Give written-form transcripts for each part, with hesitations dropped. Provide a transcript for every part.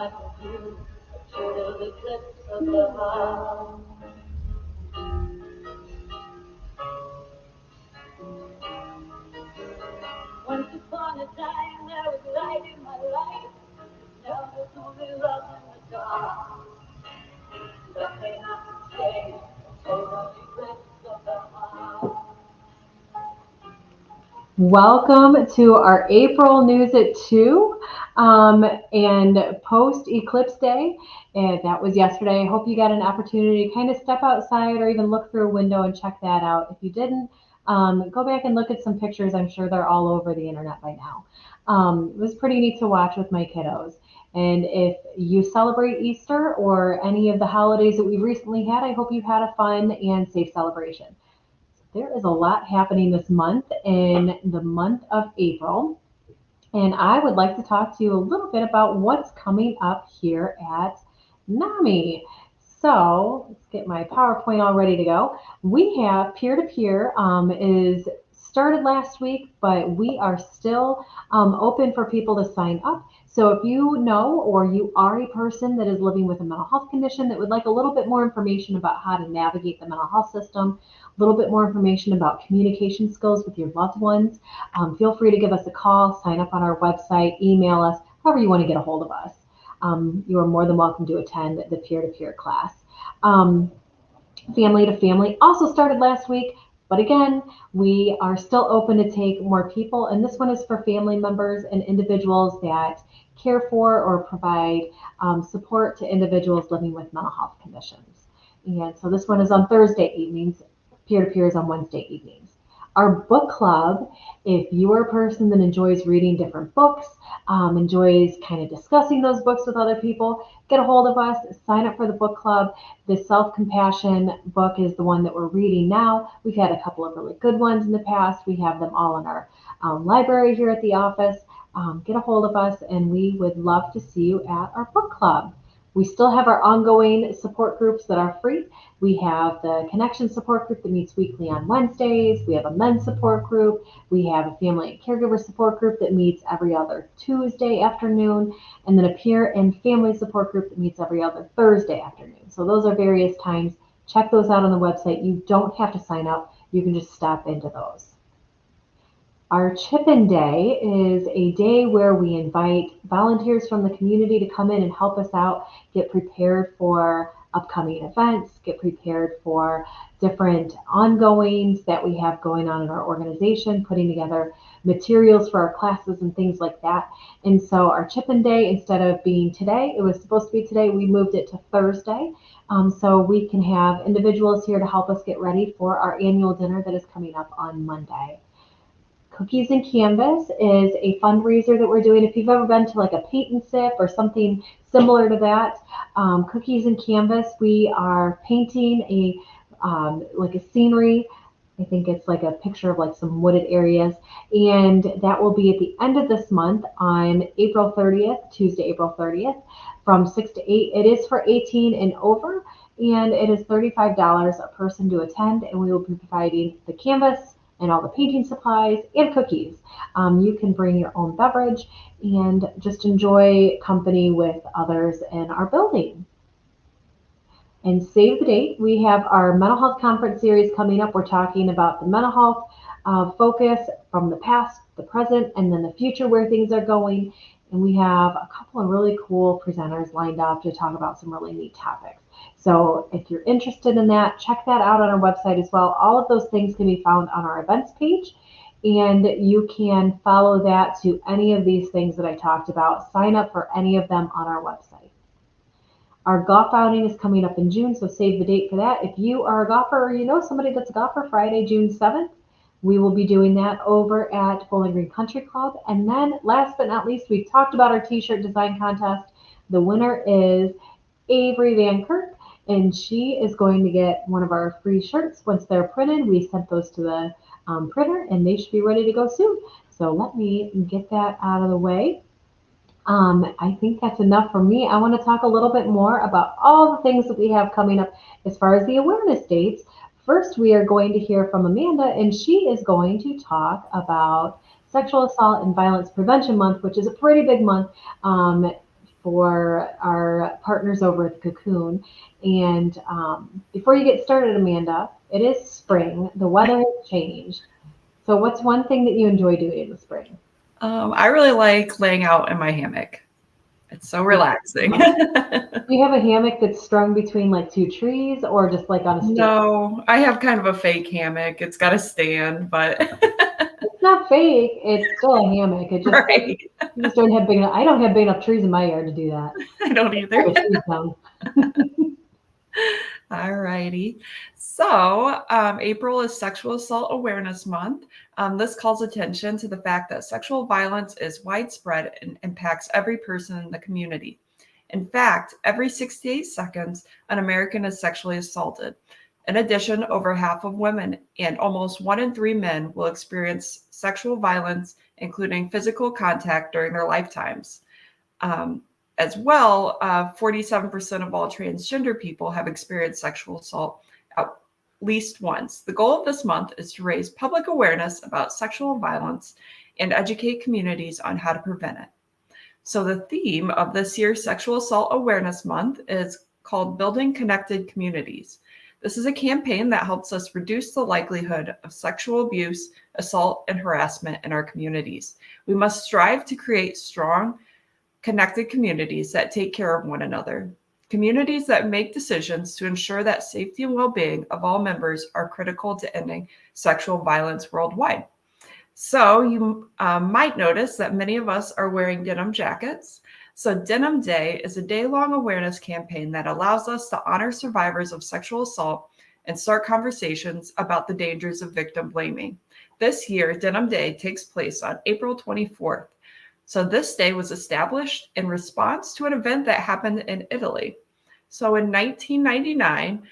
like a view, a total eclipse of the heart. Once upon a time there was light in my life. Now there's only love in the dark. That may not stay, a total eclipse of the heart. Welcome to our April News at 2 and post Eclipse Day. And that was yesterday. I hope you got an opportunity to kind of step outside or even look through a window and check that out. If you didn't, go back and look at some pictures. I'm sure they're all over the internet by now. It was pretty neat to watch with my kiddos. And if you celebrate Easter or any of the holidays that we've recently had, I hope you've had a fun and safe celebration. There is a lot happening this month in the month of April, and I would like to talk to you a little bit about what's coming up here at NAMI. So let's get my PowerPoint all ready to go. We have peer-to-peer is started last week, but we are still open for people to sign up. So if you know or you are a person that is living with a mental health condition that would like a little bit more information about how to navigate the mental health system, a little bit more information about communication skills with your loved ones, feel free to give us a call, sign up on our website, email us, however you want to get a hold of us. You are more than welcome to attend the peer-to-peer class. Family to Family also started last week, but again, we are still open to take more people, and this one is for family members and individuals that care for or provide support to individuals living with mental health conditions. And so this one is on Thursday evenings, peer-to-peer is on Wednesday evenings. Our book club, if you are a person that enjoys reading different books, enjoys kind of discussing those books with other people, get a hold of us, sign up for the book club. The self-compassion book is the one that we're reading now. We've had a couple of really good ones in the past. We have them all in our library here at the office. Get a hold of us, and we would love to see you at our book club. We still have our ongoing support groups that are free. We have the Connection support group that meets weekly on Wednesdays. We have a men's support group. We have a family and caregiver support group that meets every other Tuesday afternoon, and then a peer and family support group that meets every other Thursday afternoon. So those are various times. Check those out on the website. You don't have to sign up. You can just stop into those. Our Chip-in Day is a day where we invite volunteers from the community to come in and help us out, get prepared for upcoming events, get prepared for different ongoings that we have going on in our organization, putting together materials for our classes and things like that. And so our Chip-in Day, instead of being today, it was supposed to be today, we moved it to Thursday. So we can have individuals here to help us get ready for our annual dinner that is coming up on Monday. Cookies and Canvas is a fundraiser that we're doing. If you've ever been to like a paint and sip or something similar to that, Cookies and Canvas, we are painting like a scenery. I think it's like a picture of like some wooded areas, and that will be at the end of this month on April 30th, Tuesday, April 30th, from 6 to 8. It is for 18 and over, and it is $35 a person to attend, and we will be providing the canvas and all the painting supplies and cookies. You can bring your own beverage and just enjoy company with others in our building. And save the date, we have our mental health conference series coming up. We're talking about the mental health focus from the past, the present, and then the future where things are going. And we have a couple of really cool presenters lined up to talk about some really neat topics. So if you're interested in that, check that out on our website as well. All of those things can be found on our events page, and you can follow that to any of these things that I talked about. Sign up for any of them on our website. Our golf outing is coming up in June, so save the date for that. If you are a golfer or you know somebody that's a golfer, Friday, June 7th, we will be doing that over at Bowling Green Country Club. And then last but not least, we've talked about our t-shirt design contest. The winner is Avery Van Kirk, and she is going to get one of our free shirts once they're printed. We sent those to the printer, and they should be ready to go soon. So let me get that out of the way. I think that's enough for me. I want to talk a little bit more about all the things that we have coming up as far as the awareness dates. First, we are going to hear from Amanda, and she is going to talk about Sexual Assault and Violence Prevention Month, which is a pretty big month for our partners over at the Cocoon. And before you get started, Amanda, it is spring. The weather has changed. So, what's one thing that you enjoy doing in the spring? I really like laying out in my hammock. It's so relaxing. Do you have a hammock that's strung between like two trees or just like on a stand? No, I have kind of a fake hammock. It's got a stand, but It's not fake. It's still a hammock. It just right. you just don't have big enough. I don't have big enough trees in my yard to do that. I don't I either. have a tree down. All righty. So, April is Sexual Assault Awareness Month. This calls attention to the fact that sexual violence is widespread and impacts every person in the community. In fact, every 68 seconds, an American is sexually assaulted. In addition, over half of women and almost 1 in 3 men will experience sexual violence, including physical contact, during their lifetimes. Um, as well, 47% of all transgender people have experienced sexual assault at least once. The goal of this month is to raise public awareness about sexual violence and educate communities on how to prevent it. So, the theme of this year's Sexual Assault Awareness Month is called Building Connected Communities. This is a campaign that helps us reduce the likelihood of sexual abuse, assault, and harassment in our communities. We must strive to create strong, connected communities that take care of one another. Communities that make decisions to ensure that safety and well-being of all members are critical to ending sexual violence worldwide. So you might notice that many of us are wearing denim jackets. So Denim Day is a day-long awareness campaign that allows us to honor survivors of sexual assault and start conversations about the dangers of victim blaming. This year, Denim Day takes place on April 24th. So this day was established in response to an event that happened in Italy. So in 1999,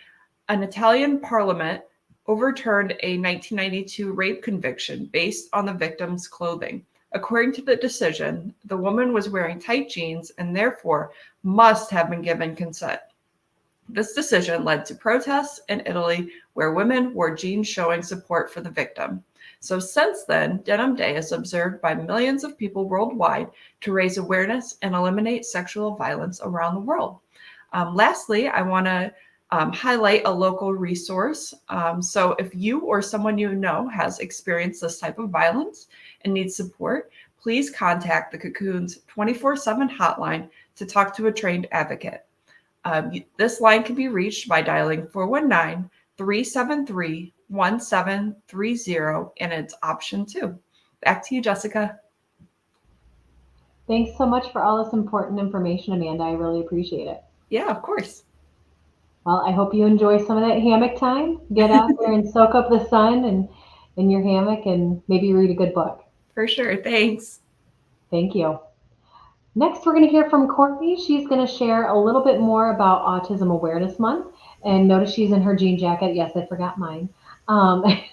an Italian parliament overturned a 1992 rape conviction based on the victim's clothing. According to the decision, the woman was wearing tight jeans and therefore must have been given consent. This decision led to protests in Italy where women wore jeans showing support for the victim. So since then, Denim Day is observed by millions of people worldwide to raise awareness and eliminate sexual violence around the world. Lastly, I want to highlight a local resource. So if you or someone you know has experienced this type of violence and needs support, please contact the Cocoon's 24/7 hotline to talk to a trained advocate. This line can be reached by dialing 419-373-1730, and it's option 2. Back to you, Jessica. Thanks so much for all this important information, Amanda. I really appreciate it. Yeah, of course. Well, I hope you enjoy some of that hammock time. Get out there and soak up the sun and in your hammock and maybe read a good book. For sure. Thanks. Thank you. Next, we're going to hear from Courtney. She's going to share a little bit more about Autism Awareness Month. And notice she's in her jean jacket. Yes, I forgot mine. I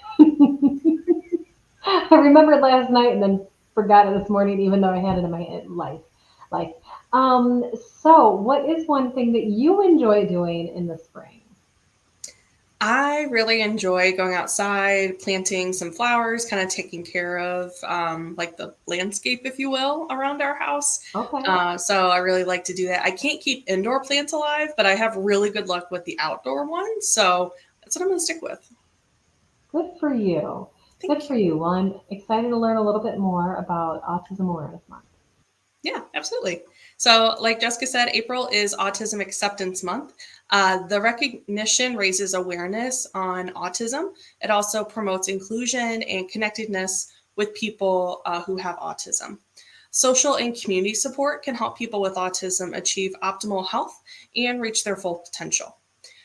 remembered last night and then forgot it this morning, even though I had it in my life. So, what is one thing that you enjoy doing in the spring? I really enjoy going outside, planting some flowers, kind of taking care of like the landscape, if you will, around our house. Okay, So I really like to do that. I can't keep indoor plants alive, but I have really good luck with the outdoor ones. So that's what I'm going to stick with. good for you. Good Thank for you. you. Well, I'm excited to learn a little bit more about Autism Awareness Month. Yeah, absolutely. So, like Jessica said, April is Autism Acceptance Month. The recognition raises awareness on autism. It also promotes inclusion and connectedness with people who have autism. Social and community support can help people with autism achieve optimal health and reach their full potential.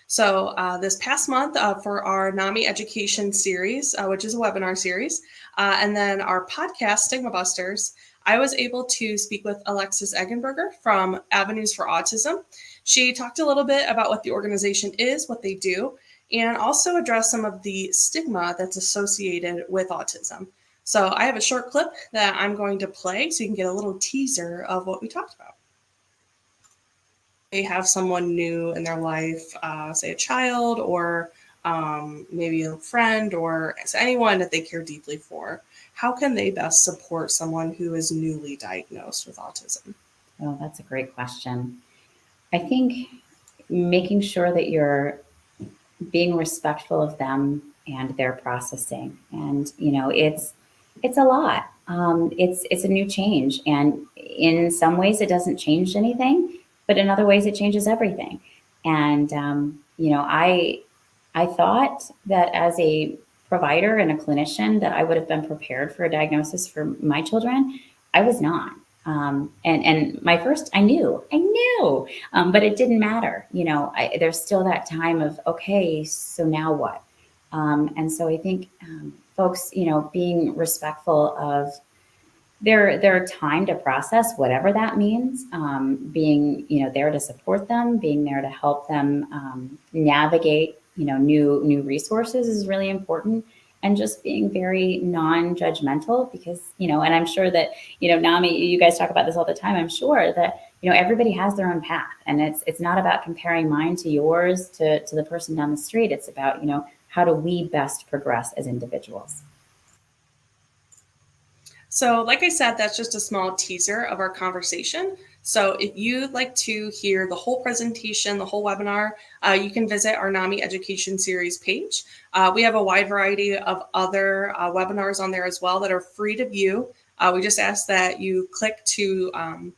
So, this past month for our NAMI education series, which is a webinar series, and then our podcast, Stigma Busters, I was able to speak with Alexis Eggenberger from Avenues for Autism. She talked a little bit about what the organization is, what they do, and also addressed some of the stigma that's associated with autism. So I have a short clip that I'm going to play so you can get a little teaser of what we talked about. They have someone new in their life, say a child or maybe a friend or anyone that they care deeply for. How can they best support someone who is newly diagnosed with autism? Oh, that's a great question. I think making sure that you're being respectful of them and their processing. And it's a lot. It's a new change, and in some ways it doesn't change anything, but in other ways it changes everything. And I thought that as a provider and a clinician that I would have been prepared for a diagnosis for my children. I was not. And my first, I knew, but it didn't matter. There's still that time of, okay, so now what? And so I think folks, being respectful of their time to process whatever that means, being there to support them, being there to help them navigate new resources is really important, and just being very non-judgmental, because and I'm sure that NAMI, you guys talk about this all the time. I'm sure that everybody has their own path, and it's not about comparing mine to yours to the person down the street. It's about how do we best progress as individuals. So, like I said, that's just a small teaser of our conversation. So, if you'd like to hear the whole presentation, the whole webinar, you can visit our NAMI Education Series page. We have a wide variety of other webinars on there as well that are free to view. We just ask that you click to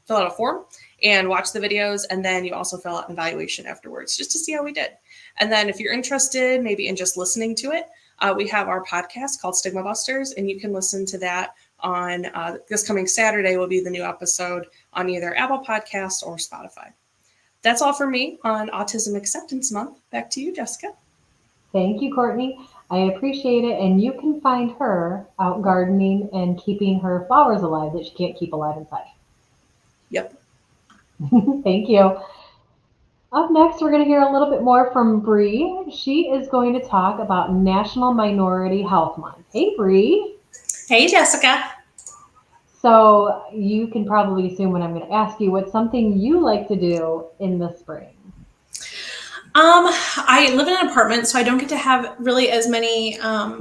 fill out a form and watch the videos, and then you also fill out an evaluation afterwards just to see how we did. And then if you're interested maybe in just listening to it, we have our podcast called Stigma Busters, and you can listen to that on this coming Saturday will be the new episode on either Apple Podcasts or Spotify. That's all for me on Autism Acceptance Month. Back to you, Jessica. Thank you, Courtney. I appreciate it. And you can find her out gardening and keeping her flowers alive that she can't keep alive inside. Yep. Thank you. Up next, we're going to hear a little bit more from Bree. She is going to talk about National Minority Health Month. Hey, Bree. Hey, Jessica. So you can probably assume what I'm going to ask you. What's something you like to do in the spring? I live in an apartment, so I don't get to have really as many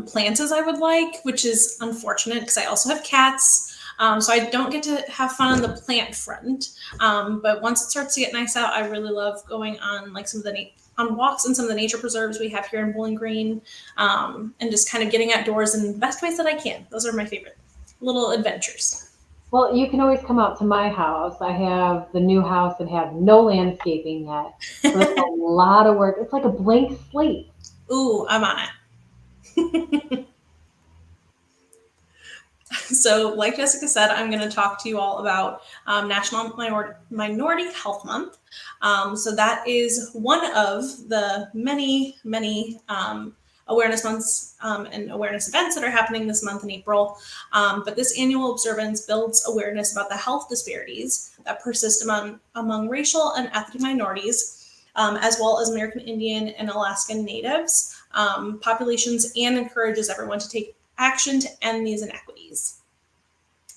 plants as I would like, which is unfortunate because I also have cats. So I don't get to have fun on the plant front. But once it starts to get nice out, I really love going on like on walks in some of the nature preserves we have here in Bowling Green, and just kind of getting outdoors in the best ways that I can. Those are my favorite little adventures. Well, you can always come out to my house. I have the new house and have no landscaping yet. So it's a lot of work. It's like a blank slate. Ooh, I'm on it. So like Jessica said, I'm going to talk to you all about National Minority Health Month. So that is one of the many, many awareness months and awareness events that are happening this month in April. But this annual observance builds awareness about the health disparities that persist among racial and ethnic minorities, as well as American Indian and Alaskan Natives populations, and encourages everyone to take action to end these inequities.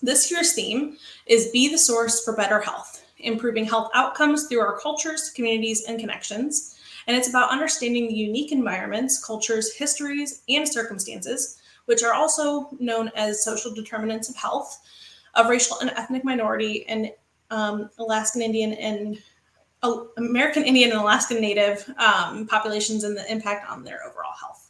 This year's theme is Be the Source for Better Health, improving health outcomes through our cultures, communities, and connections. And it's about understanding the unique environments, cultures, histories, and circumstances, which are also known as social determinants of health, of racial and ethnic minority and Alaskan Indian and American Indian and Alaskan Native populations, and the impact on their overall health.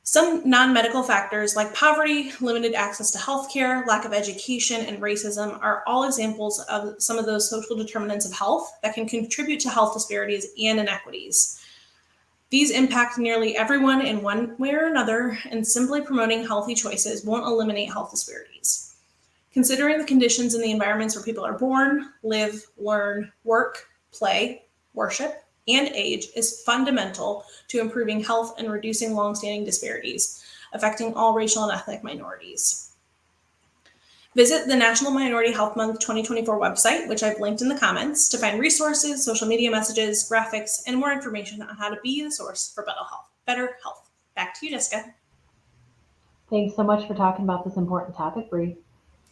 Some non-medical factors like poverty, limited access to healthcare, lack of education, and racism are all examples of some of those social determinants of health that can contribute to health disparities and inequities. These impact nearly everyone in one way or another, and simply promoting healthy choices won't eliminate health disparities. Considering the conditions in the environments where people are born, live, learn, work, play, worship, and age is fundamental to improving health and reducing longstanding disparities affecting all racial and ethnic minorities. Visit the National Minority Health Month 2024 website, which I've linked in the comments, to find resources, social media messages, graphics, and more information on how to be the source for better health. Back to you, Jessica. Thanks so much for talking about this important topic, Bree.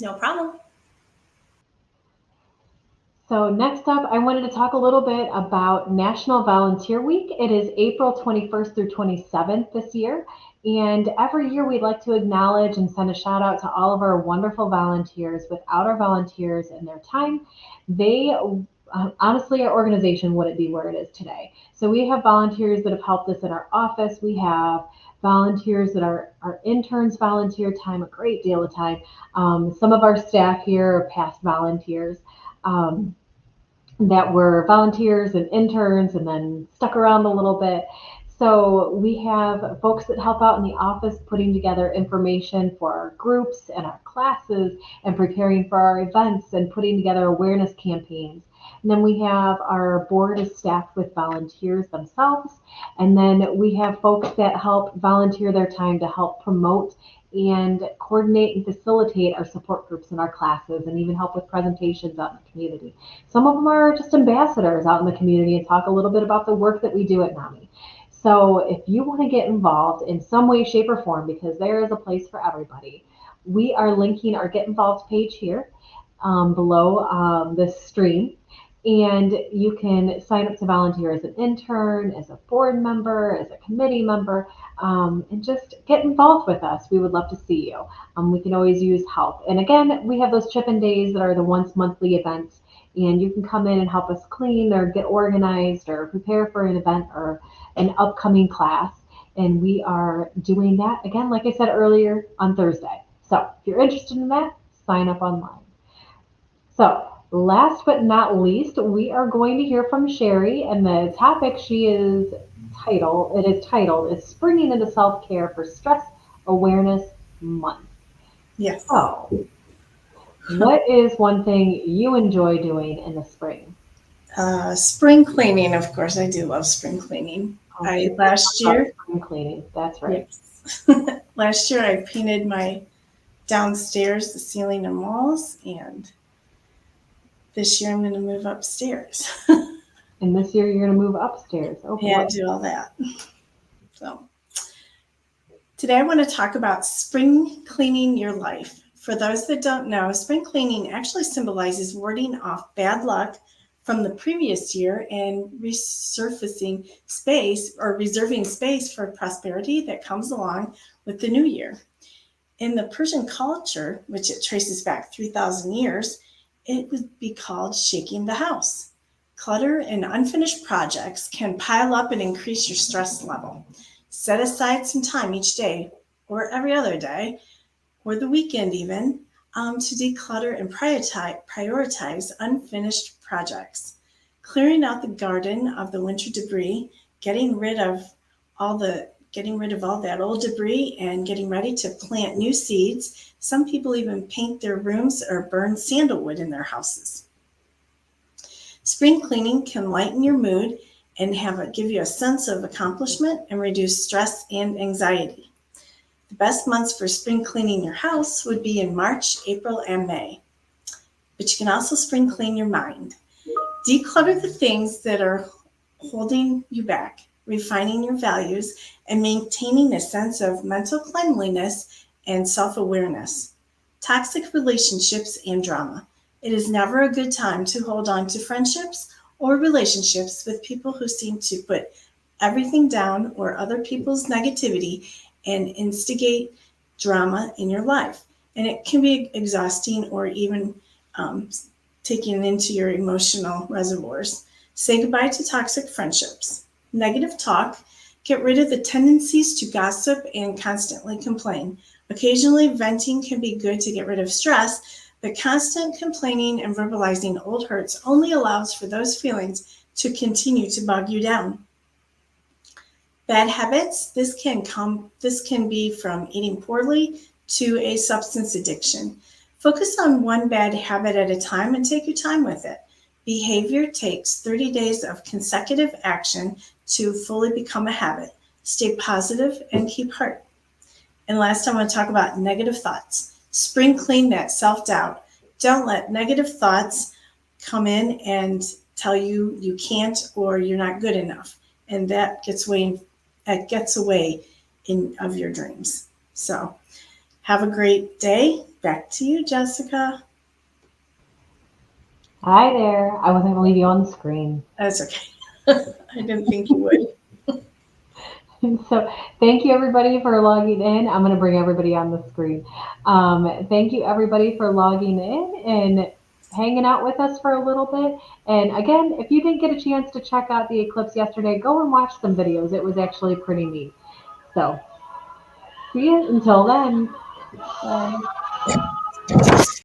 No problem. So next up, I wanted to talk a little bit about National Volunteer Week. It is April 21st through 27th this year. And every year we'd like to acknowledge and send a shout out to all of our wonderful volunteers. Without our volunteers and their time, they honestly, our organization wouldn't be where it is today. So we have volunteers that have helped us in our office. We have volunteers that are our interns volunteer time, a great deal of time. Some of our staff here are past volunteers. Um, that were volunteers and interns and then stuck around a little bit. So we have folks that help out in the office putting together information for our groups and our classes and preparing for our events and putting together awareness campaigns. And then we have our board is staffed with volunteers themselves. And then we have folks that help volunteer their time to help promote and coordinate and facilitate our support groups in our classes and even help with presentations out in the community. Some of them are just ambassadors out in the community and talk a little bit about the work that we do at NAMI. So if you want to get involved in some way, shape, or form, because there is a place for everybody, we are linking our Get Involved page here below this stream. And you can sign up to volunteer as an intern, as a board member, as a committee member, and just get involved with us. We would love to see you. We can always use help. And again, we have those chip-in days that are the once monthly events, and you can come in and help us clean or get organized or prepare for an event or an upcoming class. And we are doing that, again, like I said earlier, on Thursday. So if you're interested in that, sign up online. So last but not least, we are going to hear from Sherry, and the topic it is titled is Springing into Self-Care for Stress Awareness Month. Yes. So, what is one thing you enjoy doing in the spring? Spring cleaning, of course. I do love spring cleaning. Last year, spring cleaning. That's right. yes. Last year I painted my downstairs, the ceiling and walls, and this year I'm going to move upstairs. And this year you're going to move upstairs. Okay. Yeah, do all that. So today I want to talk about spring cleaning your life. For those that don't know, spring cleaning actually symbolizes warding off bad luck from the previous year and resurfacing space or reserving space for prosperity that comes along with the new year. In the Persian culture, which it traces back 3,000 years, it would be called shaking the house. Clutter and unfinished projects can pile up and increase your stress level. Set aside some time each day or every other day or the weekend even to declutter and prioritize unfinished projects. Clearing out the garden of the winter debris, getting rid of all that old debris and getting ready to plant new seeds. Some people even paint their rooms or burn sandalwood in their houses. Spring cleaning can lighten your mood and give you a sense of accomplishment and reduce stress and anxiety. The best months for spring cleaning your house would be in March, April, and May. But you can also spring clean your mind. Declutter the things that are holding you back, refining your values, and maintaining a sense of mental cleanliness and self-awareness. Toxic relationships and drama. It is never a good time to hold on to friendships or relationships with people who seem to put everything down or other people's negativity and instigate drama in your life. And it can be exhausting or even taking into your emotional reservoirs. Say goodbye to toxic friendships. Negative talk. Get rid of the tendencies to gossip and constantly complain. Occasionally, venting can be good to get rid of stress, but constant complaining and verbalizing old hurts only allows for those feelings to continue to bog you down. Bad habits. This can be from eating poorly to a substance addiction. Focus on one bad habit at a time and take your time with it. Behavior takes 30 days of consecutive action to fully become a habit. Stay positive and keep heart. And last, I want to talk about negative thoughts. Spring clean that self-doubt. Don't let negative thoughts come in and tell you you can't or you're not good enough. And that gets away of your dreams. So have a great day. Back to you, Jessica. Hi there. I wasn't going to leave you on the screen. That's okay. I didn't think you would. So thank you everybody for logging in. I'm going to bring everybody on the screen. Thank you everybody for logging in and hanging out with us for a little bit. And again, if you didn't get a chance to check out the eclipse yesterday, go and watch some videos. It was actually pretty neat. So see you until then. Bye.